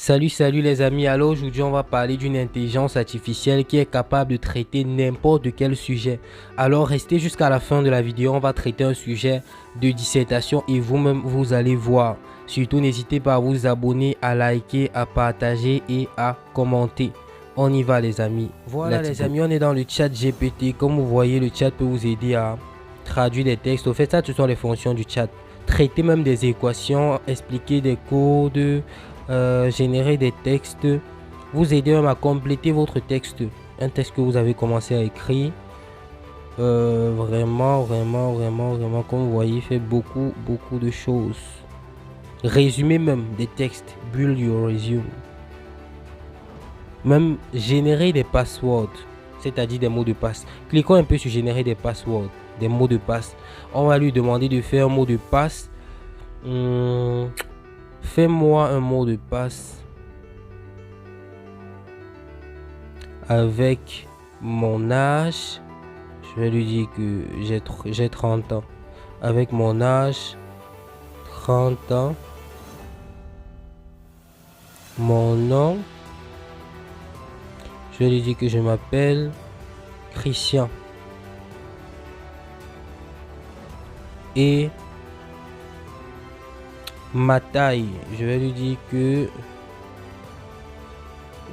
Salut les amis, alors aujourd'hui on va parler d'une intelligence artificielle qui est capable de traiter n'importe quel sujet. Alors restez jusqu'à la fin de la vidéo, on va traiter un sujet de dissertation et vous-même vous allez voir. Surtout n'hésitez pas à vous abonner, à liker, à partager et à commenter. On y va les amis. Voilà les amis, on est dans le chat GPT. Comme vous voyez, le chat peut vous aider à traduire des textes. Au fait, ça ce sont les fonctions du chat. Traiter même des équations, expliquer des codes, générer des textes, vous aider même à compléter votre texte, un texte que vous avez commencé à écrire. Vraiment, comme vous voyez, il fait beaucoup de choses. Résumer même des textes, build your resume. Même générer des passwords, c'est-à-dire des mots de passe. Cliquons un peu sur générer des passwords, des mots de passe. On va lui demander de faire un mot de passe. Fais-moi un mot de passe avec mon âge. Je vais lui dire que j'ai 30 ans. Avec mon âge, 30 ans. Mon nom. Je vais lui dire que je m'appelle Christian. Et ma taille, je vais lui dire que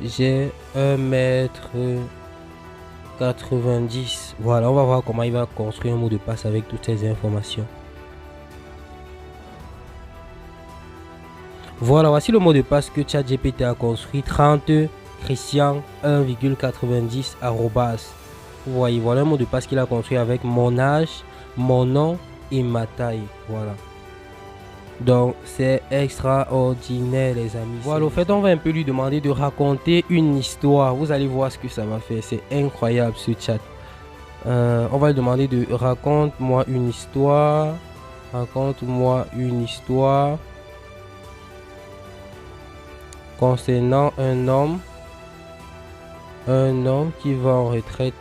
j'ai 1m90. Voilà, on va voir comment il va construire un mot de passe avec toutes ces informations. Voilà, voici le mot de passe que ChatGPT a construit. 30 Christian 1,90 arrobas. Vous voyez, voilà un mot de passe qu'il a construit avec mon âge, mon nom et ma taille. Voilà. Donc c'est extraordinaire les amis. Voilà, au fait on va un peu lui demander de raconter une histoire. Vous allez voir ce que ça va faire. C'est incroyable ce chat. On va lui demander de raconte-moi une histoire. Raconte-moi une histoire concernant un homme qui va en retraite.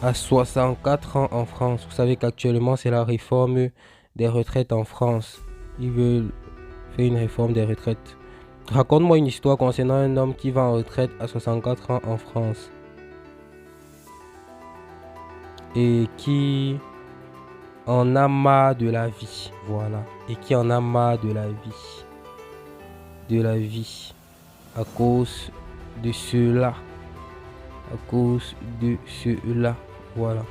À 64 ans en France. Vous savez qu'actuellement c'est la réforme des retraites en France. Ils veulent faire une réforme des retraites. Raconte-moi une histoire concernant un homme qui va en retraite à 64 ans en France. Et qui en a marre de la vie. Voilà. Et qui en a marre de la vie. À cause de cela. Voilà.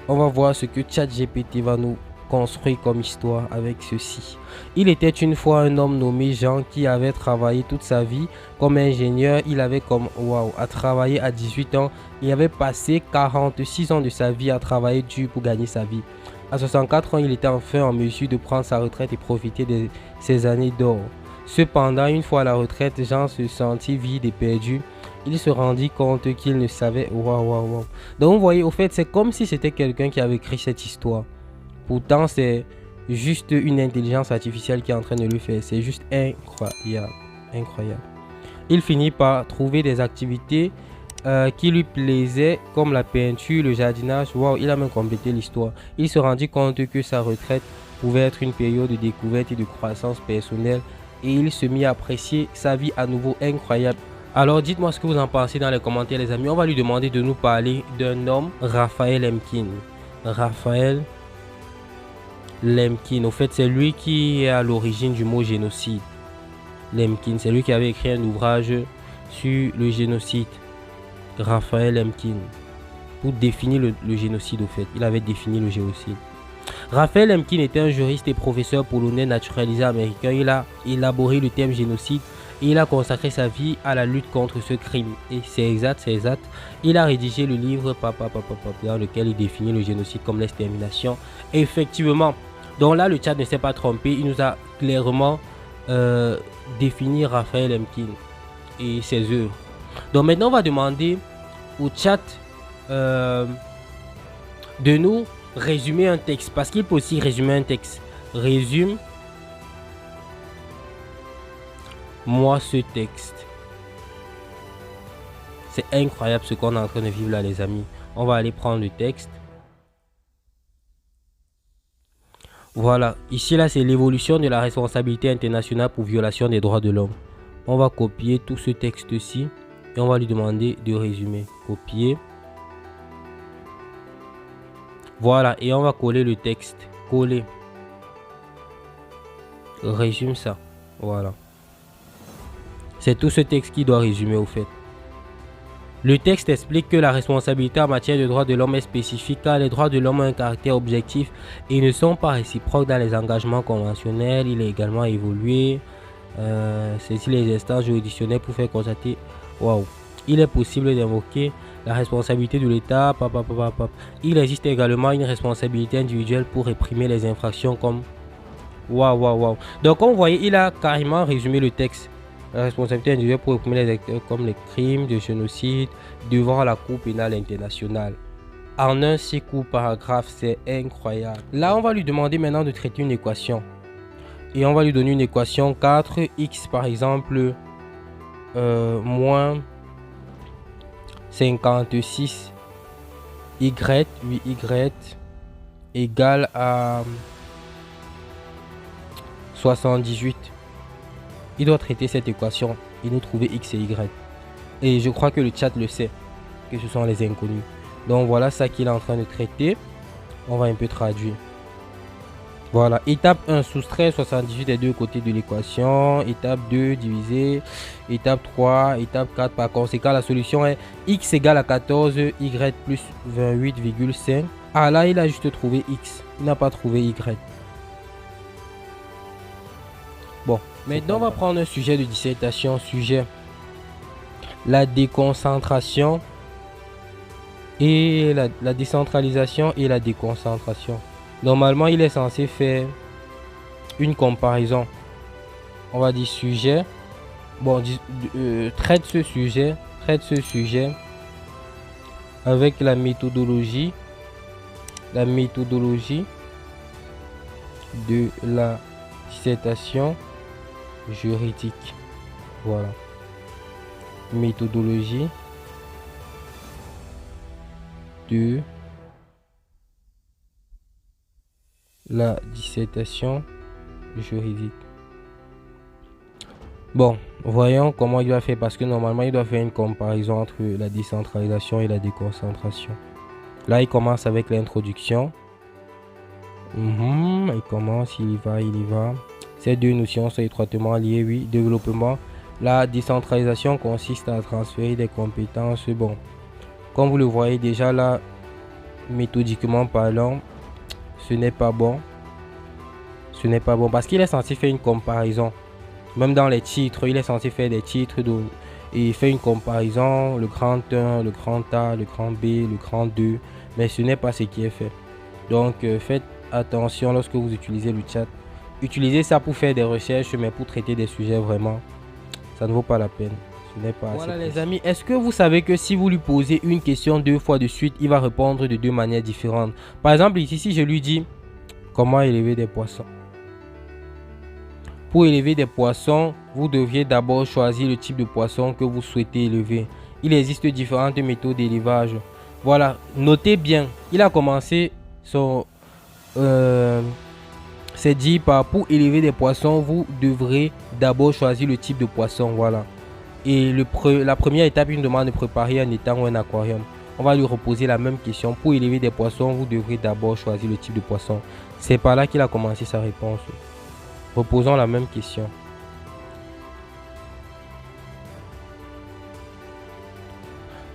On va voir ce que ChatGPT va nous construire comme histoire avec ceci. Il était une fois un homme nommé Jean qui avait travaillé toute sa vie comme ingénieur. Il avait à travailler à 18 ans. Il avait passé 46 ans de sa vie à travailler dur pour gagner sa vie. À 64 ans, il était enfin en mesure de prendre sa retraite et profiter de ses années d'or. Cependant, une fois à la retraite, Jean se sentit vide et perdu. Il se rendit compte qu'il ne savait. Donc vous voyez, au fait, c'est comme si c'était quelqu'un qui avait écrit cette histoire. Pourtant, c'est juste une intelligence artificielle qui est en train de le faire. C'est juste incroyable. Il finit par trouver des activités qui lui plaisaient, comme la peinture, le jardinage. Il a même complété l'histoire. Il se rendit compte que sa retraite pouvait être une période de découverte et de croissance personnelle. Et il se mit à apprécier sa vie à nouveau incroyable. Alors dites-moi ce que vous en pensez dans les commentaires les amis. On va lui demander de nous parler d'un homme, Raphaël Lemkin. Raphaël Lemkin, au fait c'est lui qui est à l'origine du mot génocide. Lemkin, c'est lui qui avait écrit un ouvrage sur le génocide. Raphaël Lemkin. Pour définir le génocide au fait. Il avait défini le génocide. Raphaël Lemkin était un juriste et professeur polonais naturalisé américain. Il a élaboré le terme génocide et il a consacré sa vie à la lutte contre ce crime. Et c'est exact. Il a rédigé le livre dans lequel il définit le génocide comme l'extermination. Effectivement. Donc là, le chat ne s'est pas trompé. Il nous a clairement défini Raphaël Lemkin et ses œuvres. Donc maintenant, on va demander au chat de nous résumer un texte, parce qu'il peut aussi résumer un texte. Résume moi ce texte. C'est incroyable ce qu'on est en train de vivre là les amis. On va aller prendre le texte. Voilà, ici là c'est l'évolution de la responsabilité internationale pour violation des droits de l'homme. On va copier tout ce texte-ci et on va lui demander de résumer. Copier. Voilà, et on va coller le texte. Coller. Résume ça. Voilà. C'est tout ce texte qui doit résumer au fait. Le texte explique que la responsabilité en matière de droits de l'homme est spécifique car les droits de l'homme ont un caractère objectif et ne sont pas réciproques dans les engagements conventionnels. Il est également évolué. Saisir les instances juridictionnelles pour faire constater. Waouh. Il est possible d'invoquer la responsabilité de l'État. Il existe également une responsabilité individuelle pour réprimer les infractions comme. Waouh. Donc, comme vous voyez, il a carrément résumé le texte. La responsabilité individuelle pour réprimer les acteurs comme les crimes de génocide devant la Cour pénale internationale. En un si court paragraphe, c'est incroyable. Là, on va lui demander maintenant de traiter une équation. Et on va lui donner une équation 4x par exemple moins 56 y 8y égale à 78. Il doit traiter cette équation et nous trouver x et y. Et je crois que le chat le sait, que ce sont les inconnus. Donc voilà ça qu'il est en train de traiter. On va un peu traduire. Voilà, étape 1, soustraire 78 des deux côtés de l'équation. Étape 2, diviser. Étape 3, étape 4. Par conséquent, la solution est x égale à 14, y plus 28,5. Ah là, il a juste trouvé x. Il n'a pas trouvé y. Bon, maintenant on va prendre un sujet de dissertation. Sujet la déconcentration et la décentralisation et la déconcentration. Normalement, il est censé faire une comparaison. On va dire sujet. Bon, traite ce sujet avec la méthodologie de la dissertation juridique. Voilà. Méthodologie de la dissertation juridique. Bon, voyons comment il va faire parce que normalement il doit faire une comparaison entre la décentralisation et la déconcentration. Là, il commence avec l'introduction. Il commence, il y va. Ces deux notions sont étroitement liées, oui. Développement. La décentralisation consiste à transférer des compétences. Bon, comme vous le voyez déjà là, méthodiquement parlant, ce n'est pas bon. Ce n'est pas bon parce qu'il est censé faire une comparaison. Même dans les titres, il est censé faire des titres et il fait une comparaison, le grand 1, le grand A, le grand B, le grand 2. Mais ce n'est pas ce qui est fait. Donc faites attention lorsque vous utilisez le chat. Utilisez ça pour faire des recherches, mais pour traiter des sujets vraiment, ça ne vaut pas la peine. Ce n'est pas voilà les amis, est-ce que vous savez que si vous lui posez une question 2 fois de suite, il va répondre de 2 manières différentes. Par exemple ici, si je lui dis comment élever des poissons. Pour élever des poissons, vous devriez d'abord choisir le type de poisson que vous souhaitez élever. Il existe différentes méthodes d'élevage. Voilà, notez bien, il a commencé son... c'est dit par pour élever des poissons, vous devrez d'abord choisir le type de poisson. Voilà. Et la première étape, une demande de préparer un étang ou un aquarium. On va lui reposer la même question. Pour élever des poissons, vous devrez d'abord choisir le type de poisson. C'est par là qu'il a commencé sa réponse. Reposons la même question.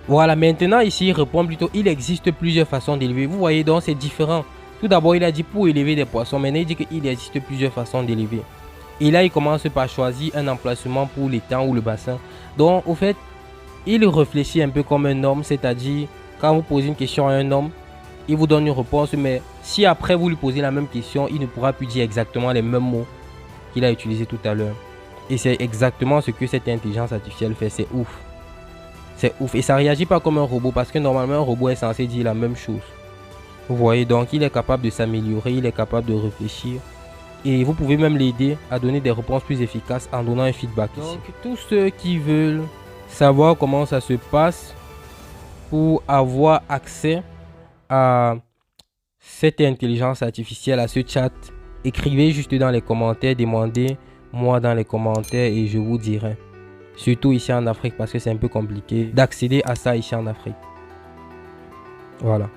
Voilà, maintenant ici, il répond plutôt, il existe plusieurs façons d'élever. Vous voyez donc, c'est différent. Tout d'abord, il a dit pour élever des poissons. Maintenant, il dit qu'il existe plusieurs façons d'élever. Et là, il commence par choisir un emplacement pour l'étang ou le bassin. Donc, au fait, il réfléchit un peu comme un homme. C'est-à-dire, quand vous posez une question à un homme, il vous donne une réponse. Mais si après, vous lui posez la même question, il ne pourra plus dire exactement les mêmes mots qu'il a utilisés tout à l'heure. Et c'est exactement ce que cette intelligence artificielle fait. C'est ouf. C'est ouf. Et ça ne réagit pas comme un robot. Parce que normalement, un robot est censé dire la même chose. Vous voyez, donc il est capable de s'améliorer, il est capable de réfléchir. Et vous pouvez même l'aider à donner des réponses plus efficaces en donnant un feedback. Donc, tous ceux qui veulent savoir comment ça se passe pour avoir accès à cette intelligence artificielle, à ce chat, Écrivez juste dans les commentaires, demandez-moi dans les commentaires et je vous dirai. Surtout ici en Afrique parce que c'est un peu compliqué d'accéder à ça ici en Afrique. Voilà.